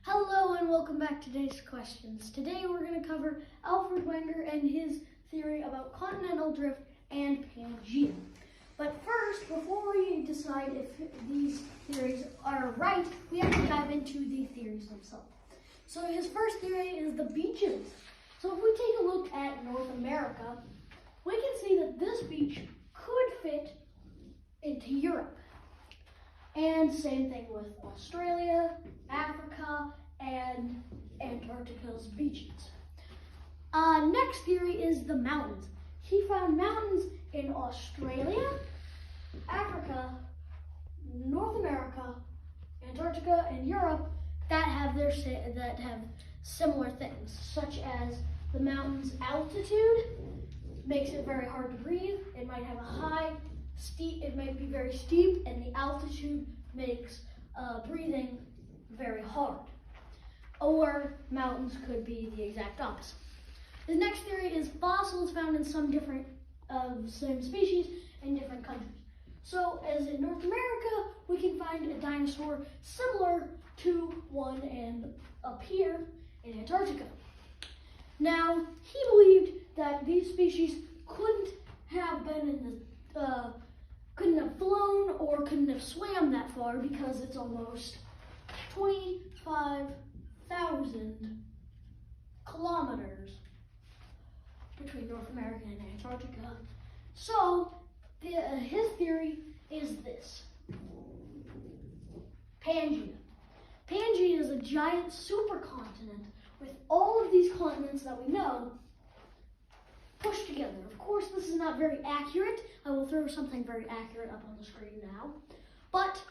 Hello and welcome back to today's questions. Today we're going to cover Alfred Wenger and his theory about continental drift and Pangea. But first, before we decide if these theories are right, we have to dive into the theories themselves. So his first theory is the beaches. So if we take a look at North America, we can see that this beach could fit into Europe. And same thing with Australia, Africa, and Antarctica's beaches. Next theory is the mountains. He found mountains in Australia, Africa, North America, Antarctica, and Europe that have similar things, such as the mountain's altitude makes it very hard to breathe. It might have a high, steep. It might be very steep, and the altitude makes breathing very hard. Or mountains could be the exact opposite. The next theory is fossils found in some different same species in different countries. So, as in North America, we can find a dinosaur similar to one up here in Antarctica. Now, he believed that these species couldn't have flown or couldn't have swam that far because it's almost 25,000 kilometers between North America and Antarctica. So, his theory is this. Pangea. Pangea is a giant supercontinent with all of these continents that we know pushed together. Of course, this is not very accurate. I will throw something very accurate up on the screen now. But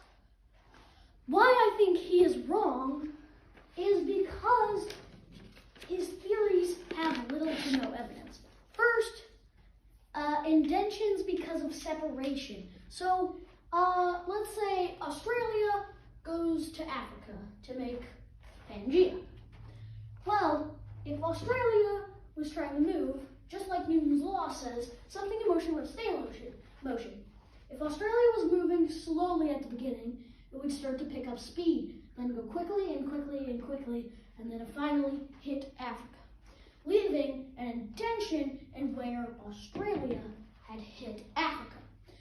why I think he is wrong is because his theories have little to no evidence. First, indentions because of separation. So, let's say Australia goes to Africa to make Pangea. Well, if Australia was trying to move, just like Newton's law says, something in motion would stay in motion. If Australia was moving slowly at the beginning, it would start to pick up speed, then go quickly and quickly and quickly, and then it finally hit Africa, leaving an indention in where Australia had hit Africa.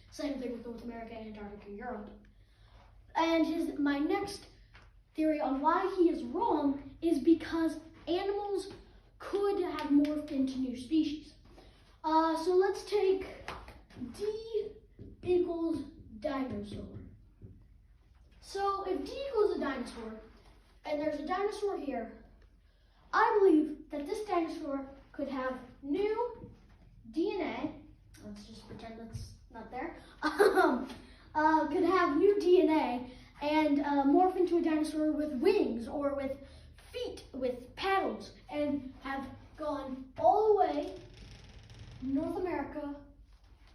Same thing with North America, Antarctica, Europe. And my next theory on why he is wrong is because animals could have morphed into new species. So let's take D equals dinosaur. So if D equals a dinosaur, and there's a dinosaur here, I believe that this dinosaur could have new DNA. Let's just pretend that's not there. Could have new DNA and morph into a dinosaur with wings or with feet, with paddles, and have gone all the way North America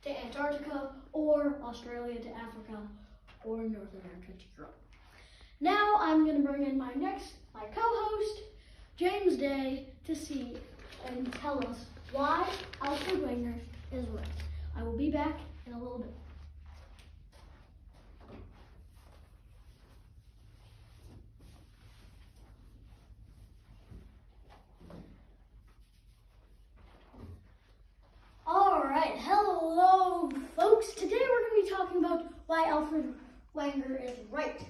to Antarctica, or Australia to Africa, or North America to Europe. Now I'm going to bring in my co-host, James Day, to see and tell us why Alfred Wenger is right. I will be back in a little bit. Alright, hello folks. Today we're going to be talking about why Alfred Wenger is right.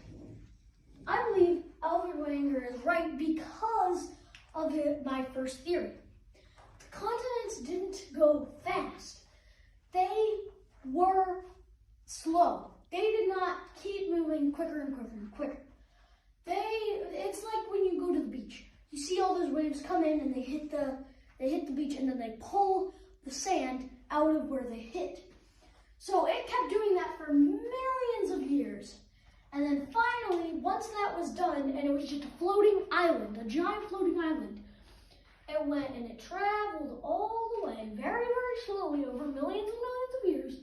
I believe Alfred Wenger is right because of my first theory. The continents didn't go fast. They were slow. They did not keep moving quicker and quicker and quicker. It's like when you go to the beach. You see all those waves come in and they hit the beach, and then they pull the sand out of where they hit. So it kept doing that for millions of years. And then finally, once that was done, and it was just a floating island, a giant floating island, it went and it traveled all the way, very, very slowly, over millions and millions of years,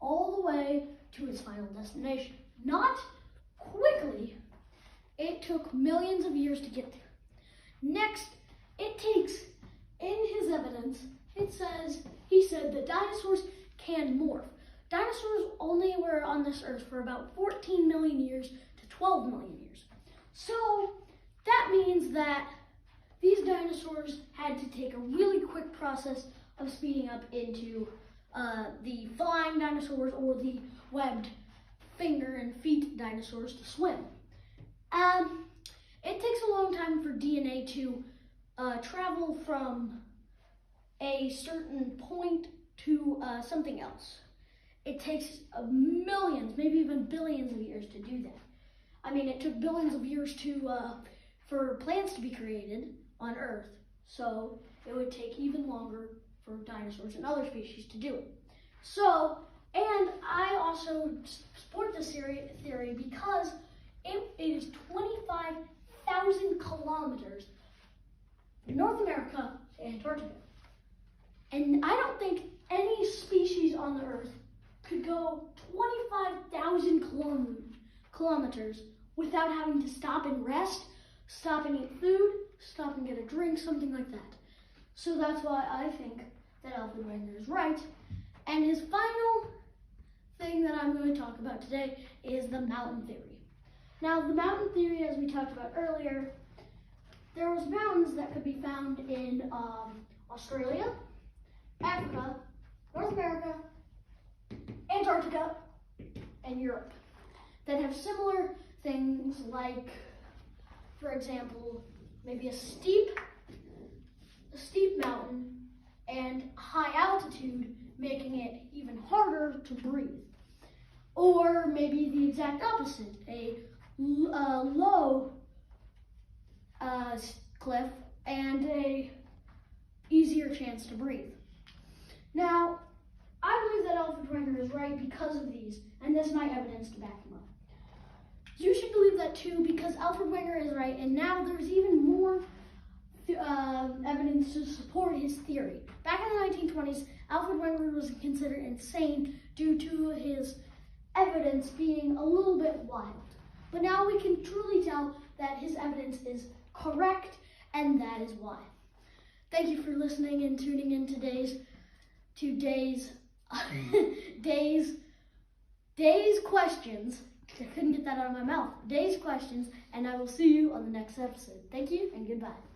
all the way to its final destination. Not quickly. It took millions of years to get there. Next, it takes, in his evidence, he said that dinosaurs can morph. Dinosaurs only were on this earth for about 14 million years to 12 million years. So that means that these dinosaurs had to take a really quick process of speeding up into the flying dinosaurs or the webbed finger and feet dinosaurs to swim. It takes a long time for DNA to travel from a certain point to something else. It takes millions, maybe even billions of years to do that. I mean, it took billions of years for plants to be created on Earth, so it would take even longer for dinosaurs and other species to do it. So, and I also support this theory because it is 25,000 kilometers from North America to Antarctica. And I don't think any species on the Earth could go 25,000 kilometers without having to stop and rest, stop and eat food, stop and get a drink, something like that. So that's why I think that Alfred Wegener is right. And his final thing that I'm going to talk about today is the mountain theory. Now, the mountain theory, as we talked about earlier, there was mountains that could be found in Australia, Africa, North America, Antarctica, and Europe that have similar things like, for example, maybe a steep mountain and high altitude, making it even harder to breathe. Or maybe the exact opposite, a low cliff and a easier chance to breathe. Now, I believe that Alfred Wegener is right because of these, and this is my evidence to back him up. You should believe that too, because Alfred Wegener is right, and now there's even more evidence to support his theory. Back in the 1920s, Alfred Wegener was considered insane due to his evidence being a little bit wild. But now we can truly tell that his evidence is correct, and that is why. Thank you for listening and tuning in today's questions. I couldn't get that out of my mouth. Day's questions, and I will see you on the next episode. Thank you and goodbye.